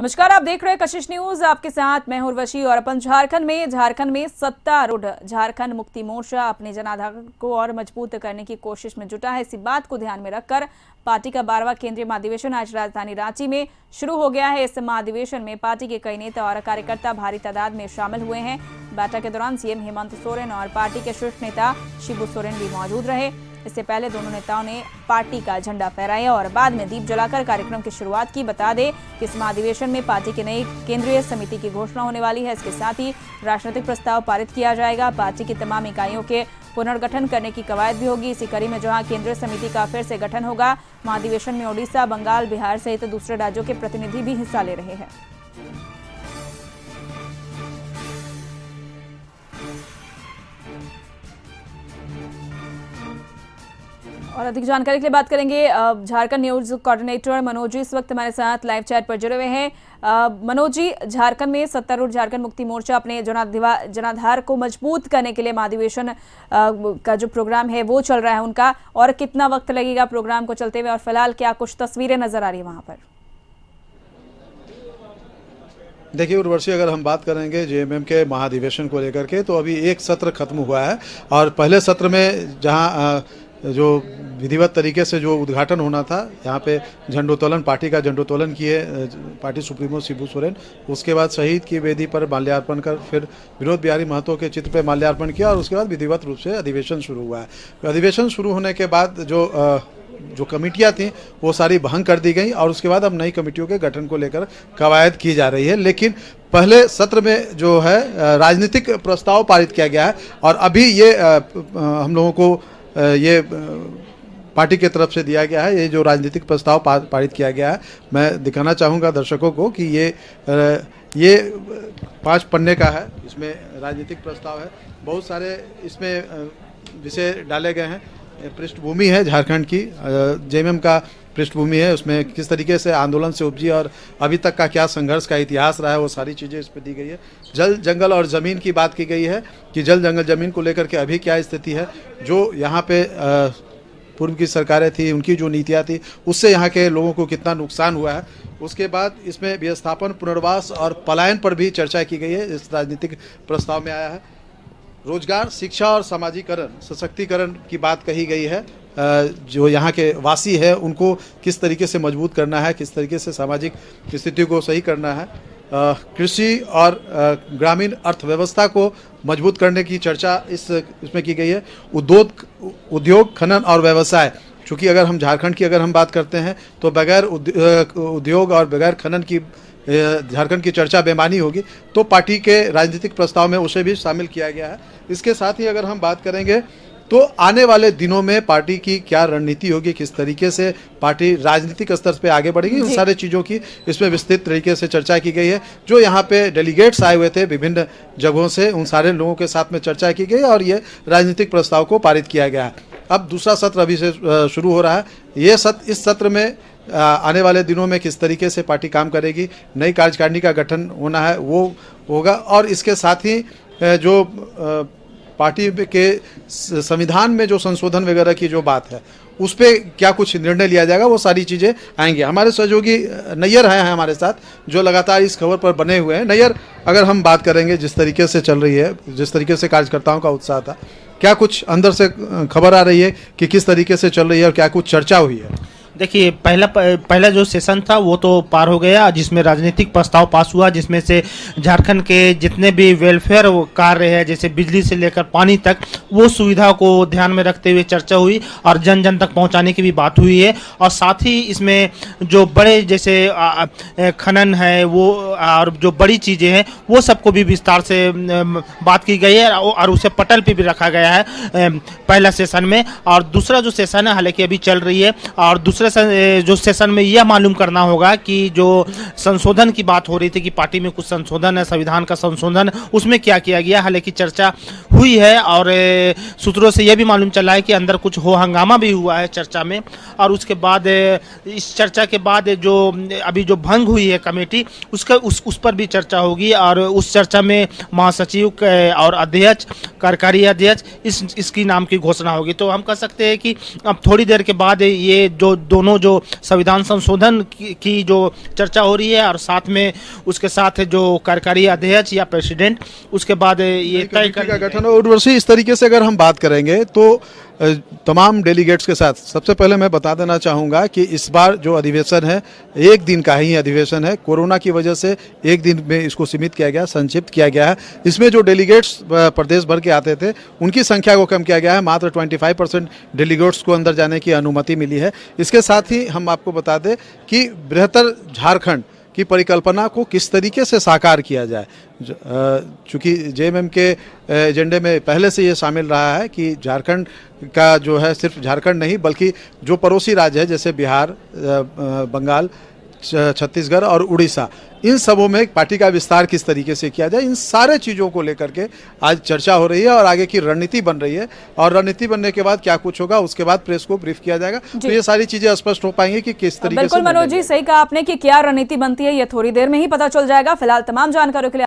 नमस्कार, आप देख रहे हैं कशिश न्यूज। आपके साथ मैं हूं उर्वशी और अपन झारखंड में सत्तारूढ़ झारखंड मुक्ति मोर्चा अपने जनाधार को और मजबूत करने की कोशिश में जुटा है। इसी बात को ध्यान में रखकर पार्टी का 12वां केंद्रीय महाधिवेशन आज राजधानी रांची में शुरू हो गया है। इस महाधिवेशन में पार्टी के कई नेता और कार्यकर्ता भारी तादाद में शामिल हुए हैं। बैठक के दौरान सीएम हेमंत सोरेन और पार्टी के शीर्ष नेता शिबू सोरेन भी मौजूद रहे। इससे पहले दोनों नेताओं ने पार्टी का झंडा फहराया और बाद में दीप जलाकर कार्यक्रम की शुरुआत की। बता दें कि इस महाधिवेशन में पार्टी की नई केंद्रीय समिति की घोषणा होने वाली है। इसके साथ ही राजनीतिक प्रस्ताव पारित किया जाएगा। पार्टी की तमाम इकाइयों के पुनर्गठन करने की कवायद भी होगी। इसी कड़ी में जहां केंद्रीय समिति का फिर से गठन होगा, महाधिवेशन में ओडिशा, बंगाल, बिहार सहित दूसरे राज्यों के प्रतिनिधि भी हिस्सा ले रहे हैं। और अधिक जानकारी के लिए बात करेंगे झारखंड न्यूज कोऑर्डिनेटर मनोज जी इस वक्त हमारे साथ लाइव चैट पर जुड़े हुए हैं। मनोज जी, झारखंड में सत्तारूढ़ झारखंड मुक्ति मोर्चा अपने जनाधार को मजबूत करने के लिए महाधिवेशन का जो प्रोग्राम है वो चल रहा है उनका, और कितना वक्त लगेगा प्रोग्राम को चलते हुए, और फिलहाल क्या कुछ तस्वीरें नजर आ रही है वहां पर? देखिए उर्वशी, अगर हम बात करेंगे जेएमएम के महाधिवेशन को लेकर के, तो अभी एक सत्र खत्म हुआ है और पहले सत्र में जहां जो विधिवत तरीके से जो उद्घाटन होना था, यहाँ पे झंडोत्तोलन, पार्टी का झंडोत्तोलन किए पार्टी सुप्रीमो शिबू सोरेन। उसके बाद शहीद की वेदी पर माल्यार्पण कर फिर विनोद बिहारी महतो के चित्र पे माल्यार्पण किया और उसके बाद विधिवत रूप से अधिवेशन शुरू हुआ है। अधिवेशन शुरू होने के बाद जो कमेटियाँ थीं वो सारी भंग कर दी गई और उसके बाद अब नई कमेटियों के गठन को लेकर कवायद की जा रही है। लेकिन पहले सत्र में जो है राजनीतिक प्रस्ताव पारित किया गया है और अभी ये हम लोगों को ये पार्टी की तरफ से दिया गया है। ये जो राजनीतिक प्रस्ताव पारित किया गया है, मैं दिखाना चाहूँगा दर्शकों को कि ये 5 पन्ने का है। इसमें राजनीतिक प्रस्ताव है, बहुत सारे इसमें विषय डाले गए हैं। पृष्ठभूमि है झारखंड की, जेएमएम का पृष्ठभूमि है, उसमें किस तरीके से आंदोलन से उपजी और अभी तक का क्या संघर्ष का इतिहास रहा है, वो सारी चीज़ें इस पर दी गई है। जल, जंगल और ज़मीन की बात की गई है कि जल, जंगल, ज़मीन को लेकर के अभी क्या स्थिति है। जो यहाँ पे पूर्व की सरकारें थी, उनकी जो नीतियाँ थी, उससे यहाँ के लोगों को कितना नुकसान हुआ है। उसके बाद इसमें विस्थापन, पुनर्वास और पलायन पर भी चर्चा की गई है, इस राजनीतिक प्रस्ताव में आया है। रोजगार, शिक्षा और सामाजिकरण, सशक्तिकरण की बात कही गई है। जो यहाँ के वासी है उनको किस तरीके से मजबूत करना है, किस तरीके से सामाजिक स्थिति को सही करना है। कृषि और ग्रामीण अर्थव्यवस्था को मजबूत करने की चर्चा इसमें की गई है। उद्योग, खनन और व्यवसाय, चूँकि अगर हम झारखंड की अगर हम बात करते हैं तो बगैर उद्योग और बगैर खनन की झारखंड की चर्चा बेमानी होगी, तो पार्टी के राजनीतिक प्रस्ताव में उसे भी शामिल किया गया है। इसके साथ ही अगर हम बात करेंगे तो आने वाले दिनों में पार्टी की क्या रणनीति होगी, किस तरीके से पार्टी राजनीतिक स्तर पे आगे बढ़ेगी, उन सारे चीज़ों की इसमें विस्तृत तरीके से चर्चा की गई है। जो यहाँ पे डेलीगेट्स आए हुए थे विभिन्न जगहों से, उन सारे लोगों के साथ में चर्चा की गई और ये राजनीतिक प्रस्ताव को पारित किया गया है। अब दूसरा सत्र अभी से शुरू हो रहा है। इस सत्र में आने वाले दिनों में किस तरीके से पार्टी काम करेगी, नई कार्यकारिणी का गठन होना है वो होगा, और इसके साथ ही जो पार्टी के संविधान में जो संशोधन वगैरह की जो बात है उस पर क्या कुछ निर्णय लिया जाएगा, वो सारी चीज़ें आएंगी। हमारे सहयोगी नैयर हैं हमारे साथ, जो लगातार इस खबर पर बने हुए हैं। नैयर, अगर हम बात करेंगे जिस तरीके से चल रही है, जिस तरीके से कार्यकर्ताओं का उत्साह था, क्या कुछ अंदर से खबर आ रही है कि किस तरीके से चल रही है और क्या कुछ चर्चा हुई है? देखिए, पहला जो सेशन था वो तो पार हो गया, जिसमें राजनीतिक प्रस्ताव पास हुआ, जिसमें से झारखंड के जितने भी वेलफेयर कार्य है, जैसे बिजली से लेकर पानी तक, वो सुविधा को ध्यान में रखते हुए चर्चा हुई और जन जन तक पहुंचाने की भी बात हुई है। और साथ ही इसमें जो बड़े जैसे खनन है वो और जो बड़ी चीज़ें हैं वो सबको भी विस्तार से बात की गई है और उसे पटल पे भी रखा गया है पहला सेशन में। और दूसरा जो सेशन है हालांकि अभी चल रही है, और दूसरे जो सेशन में यह मालूम करना होगा कि जो संशोधन की बात हो रही थी कि पार्टी में कुछ संशोधन है, संविधान का संशोधन, उसमें क्या किया गया। हालांकि चर्चा हुई है और सूत्रों से यह भी मालूम चला है कि अंदर कुछ हो हंगामा भी हुआ है चर्चा में। और उसके बाद इस चर्चा के बाद जो अभी जो भंग हुई है कमेटी, उस पर भी चर्चा होगी और उस चर्चा में महासचिव और अध्यक्ष, कार्यकारी अध्यक्ष इसकी नाम की घोषणा होगी। तो हम कह सकते हैं कि अब थोड़ी देर के बाद ये जो दोनों जो संविधान संशोधन की जो चर्चा हो रही है और साथ में उसके साथ जो कार्यकारी अध्यक्ष या प्रेसिडेंट, उसके बाद ये तय का गठन। और उर्वशी, इस तरीके से अगर हम बात करेंगे तो तमाम डेलीगेट्स के साथ सबसे पहले मैं बता देना चाहूँगा कि इस बार जो अधिवेशन है एक दिन का ही अधिवेशन है। कोरोना की वजह से एक दिन में इसको सीमित किया गया, संक्षिप्त किया गया है। इसमें जो डेलीगेट्स प्रदेश भर के आते थे उनकी संख्या को कम किया गया है। मात्र 25% डेलीगेट्स को अंदर जाने की अनुमति मिली है। इसके साथ ही हम आपको बता दें कि बृहत्तर झारखंड की परिकल्पना को किस तरीके से साकार किया जाए। चूँकि जेएमएम के एजेंडे में पहले से ये शामिल रहा है कि झारखंड का जो है सिर्फ झारखंड नहीं बल्कि जो पड़ोसी राज्य है जैसे बिहार, बंगाल, छत्तीसगढ़ और उड़ीसा, इन सबों में पार्टी का विस्तार किस तरीके से किया जाए, इन सारे चीज़ों को लेकर के आज चर्चा हो रही है और आगे की रणनीति बन रही है। और रणनीति बनने के बाद क्या कुछ होगा उसके बाद प्रेस को ब्रीफ किया जाएगा, तो ये सारी चीजें स्पष्ट हो पाएंगी कि किस तरीके से। बिल्कुल मनोज जी, सही कहा आपने कि क्या रणनीति बनती है ये थोड़ी देर में ही पता चल जाएगा। फिलहाल तमाम जानकारियों के लिए